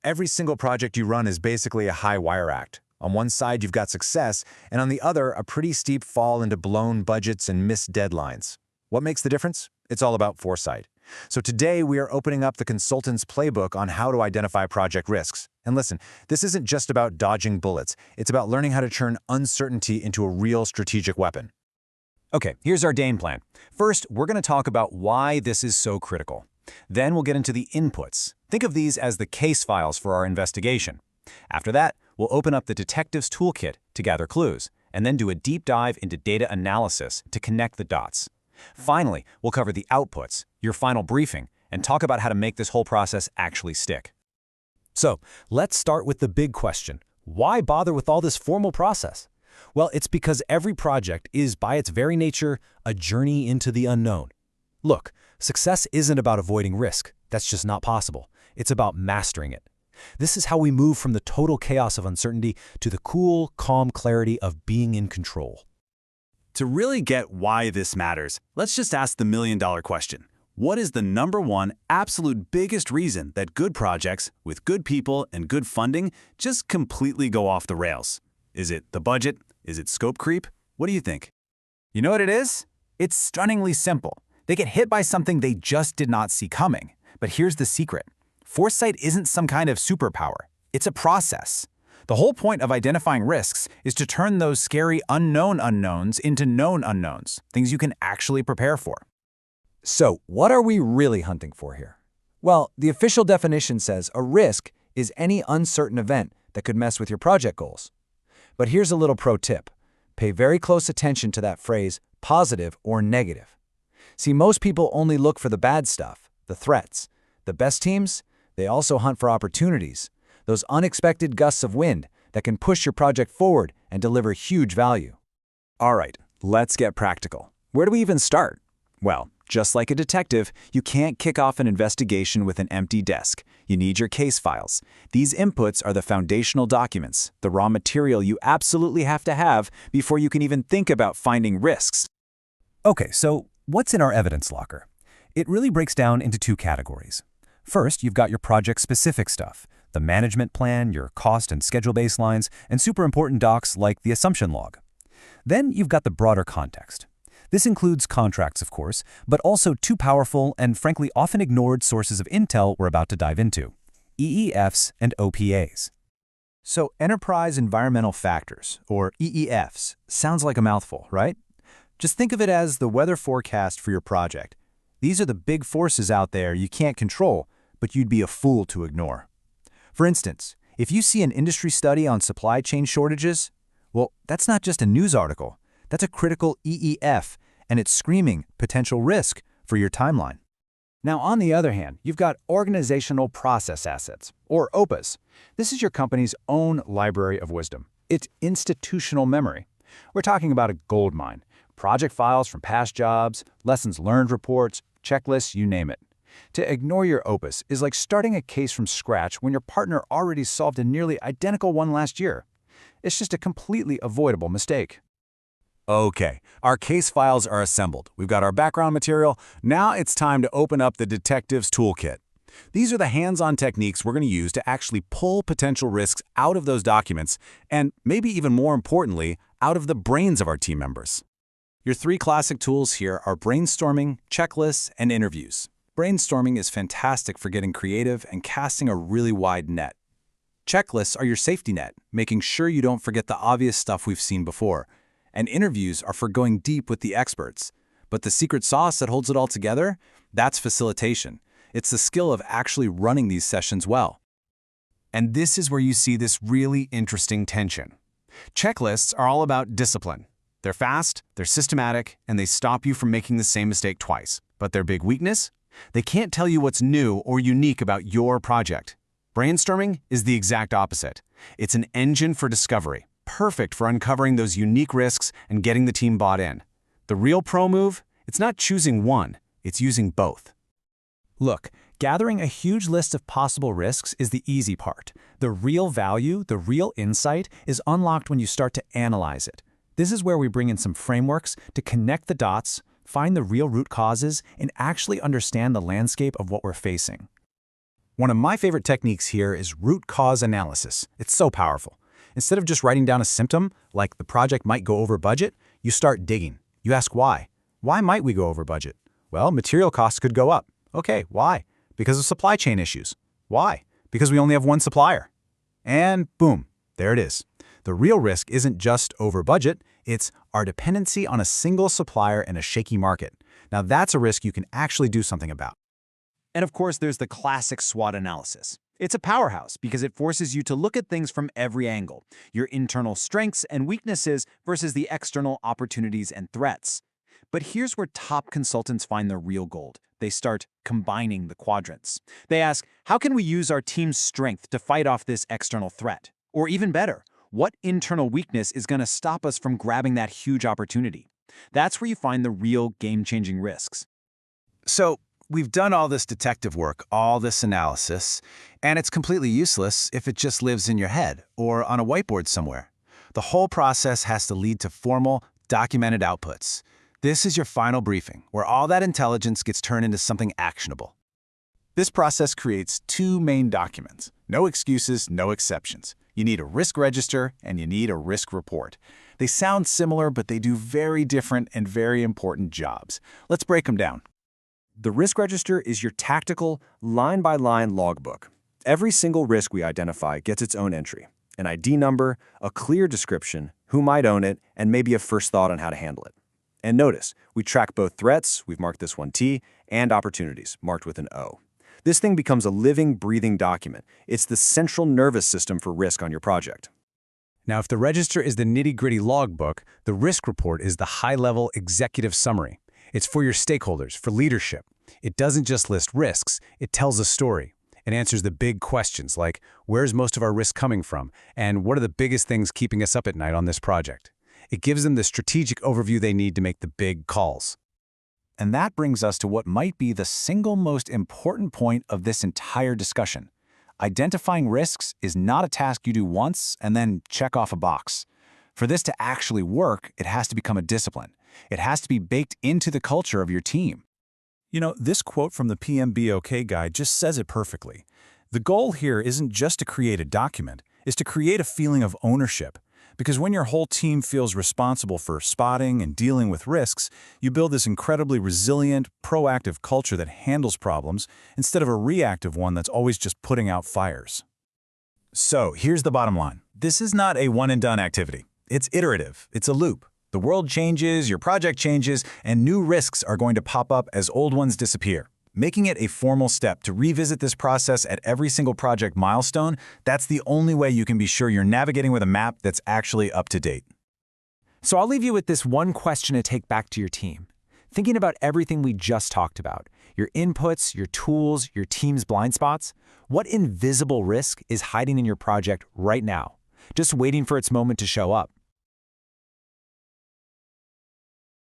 Every single project you run is basically a high wire act. On one side, you've got success, and on the other, a pretty steep fall into blown budgets and missed deadlines. What makes the difference? It's all about foresight. So today, we are opening up the consultant's playbook on how to identify project risks. And listen, this isn't just about dodging bullets. It's about learning how to turn uncertainty into a real strategic weapon. Okay, here's our game plan. First, we're going to talk about why this is so critical. Then we'll get into the inputs. Think of these as the case files for our investigation. After that, we'll open up the detective's toolkit to gather clues, and then do a deep dive into data analysis to connect the dots. Finally, we'll cover the outputs, your final briefing, and talk about how to make this whole process actually stick. So, let's start with the big question. Why bother with all this formal process? Well, it's because every project is, by its very nature, a journey into the unknown. Look, success isn't about avoiding risk. That's just not possible. It's about mastering it. This is how we move from the total chaos of uncertainty to the cool, calm clarity of being in control. To really get why this matters, let's just ask the million-dollar question. What is the #1 absolute biggest reason that good projects with good people and good funding just completely go off the rails? Is it the budget? Is it scope creep? What do you think? You know what it is? It's stunningly simple. They get hit by something they just did not see coming. But here's the secret. Foresight isn't some kind of superpower. It's a process. The whole point of identifying risks is to turn those scary unknown unknowns into known unknowns, things you can actually prepare for. So, what are we really hunting for here? Well, the official definition says a risk is any uncertain event that could mess with your project goals. But here's a little pro tip. Pay very close attention to that phrase, positive or negative. See, most people only look for the bad stuff, the threats. The best teams, they also hunt for opportunities, those unexpected gusts of wind that can push your project forward and deliver huge value. All right, let's get practical. Where do we even start? Well, just like a detective, you can't kick off an investigation with an empty desk. You need your case files. These inputs are the foundational documents, the raw material you absolutely have to have before you can even think about finding risks. Okay, so what's in our evidence locker? It really breaks down into two categories. First, you've got your project-specific stuff, the management plan, your cost and schedule baselines, and super important docs like the assumption log. Then you've got the broader context. This includes contracts, of course, but also two powerful and frankly often ignored sources of intel we're about to dive into, EEFs and OPAs. So Enterprise Environmental Factors, or EEFs, sounds like a mouthful, right? Just think of it as the weather forecast for your project. These are the big forces out there you can't control, but you'd be a fool to ignore. For instance, if you see an industry study on supply chain shortages, well, that's not just a news article. That's a critical EEF, and it's screaming potential risk for your timeline. Now, on the other hand, you've got Organizational Process Assets, or OPAs. This is your company's own library of wisdom. It's institutional memory. We're talking about a gold mine. Project files from past jobs, lessons learned reports, checklists, you name it. To ignore your opus is like starting a case from scratch when your partner already solved a nearly identical one last year. It's just a completely avoidable mistake. Okay, our case files are assembled. We've got our background material. Now it's time to open up the detective's toolkit. These are the hands-on techniques we're going to use to actually pull potential risks out of those documents and, maybe even more importantly, out of the brains of our team members. Your three classic tools here are brainstorming, checklists, and interviews. Brainstorming is fantastic for getting creative and casting a really wide net. Checklists are your safety net, making sure you don't forget the obvious stuff we've seen before. And interviews are for going deep with the experts. But the secret sauce that holds it all together? That's facilitation. It's the skill of actually running these sessions well. And this is where you see this really interesting tension. Checklists are all about discipline. They're fast, they're systematic, and they stop you from making the same mistake twice. But their big weakness? They can't tell you what's new or unique about your project. Brainstorming is the exact opposite. It's an engine for discovery, perfect for uncovering those unique risks and getting the team bought in. The real pro move? It's not choosing one, it's using both. Look, gathering a huge list of possible risks is the easy part. The real value, the real insight, is unlocked when you start to analyze it. This is where we bring in some frameworks to connect the dots, find the real root causes, and actually understand the landscape of what we're facing. One of my favorite techniques here is root cause analysis. It's so powerful. Instead of just writing down a symptom, like the project might go over budget, you start digging. You ask why. Why might we go over budget? Well, material costs could go up. Okay, why? Because of supply chain issues. Why? Because we only have one supplier. And boom, there it is. The real risk isn't just over budget, it's our dependency on a single supplier and a shaky market. Now that's a risk you can actually do something about. And of course, there's the classic SWOT analysis. It's a powerhouse because it forces you to look at things from every angle, your internal strengths and weaknesses versus the external opportunities and threats. But here's where top consultants find the real gold. They start combining the quadrants. They ask, how can we use our team's strength to fight off this external threat? Or even better, what internal weakness is going to stop us from grabbing that huge opportunity? That's where you find the real game-changing risks. So, we've done all this detective work, all this analysis, and it's completely useless if it just lives in your head or on a whiteboard somewhere. The whole process has to lead to formal, documented outputs. This is your final briefing, where all that intelligence gets turned into something actionable. This process creates two main documents. No excuses, no exceptions. You need a risk register and you need a risk report. They sound similar, but they do very different and very important jobs. Let's break them down. The risk register is your tactical, line-by-line logbook. Every single risk we identify gets its own entry, an ID number, a clear description, who might own it, and maybe a first thought on how to handle it. And notice, we track both threats, we've marked this one T, and opportunities, marked with an O. This thing becomes a living, breathing document. It's the central nervous system for risk on your project. Now, if the register is the nitty-gritty logbook, the risk report is the high-level executive summary. It's for your stakeholders, for leadership. It doesn't just list risks, it tells a story. It answers the big questions like, where's most of our risk coming from? And what are the biggest things keeping us up at night on this project? It gives them the strategic overview they need to make the big calls. And that brings us to what might be the single most important point of this entire discussion. Identifying risks is not a task you do once and then check off a box. For this to actually work, it has to become a discipline. It has to be baked into the culture of your team. You know, this quote from the PMBOK guide just says it perfectly. The goal here isn't just to create a document, it's to create a feeling of ownership. Because when your whole team feels responsible for spotting and dealing with risks, you build this incredibly resilient, proactive culture that handles problems instead of a reactive one that's always just putting out fires. So here's the bottom line. This is not a one-and-done activity. It's iterative. It's a loop. The world changes, your project changes, and new risks are going to pop up as old ones disappear. Making it a formal step to revisit this process at every single project milestone, that's the only way you can be sure you're navigating with a map that's actually up to date. So I'll leave you with this one question to take back to your team. Thinking about everything we just talked about, your inputs, your tools, your team's blind spots, what invisible risk is hiding in your project right now, just waiting for its moment to show up?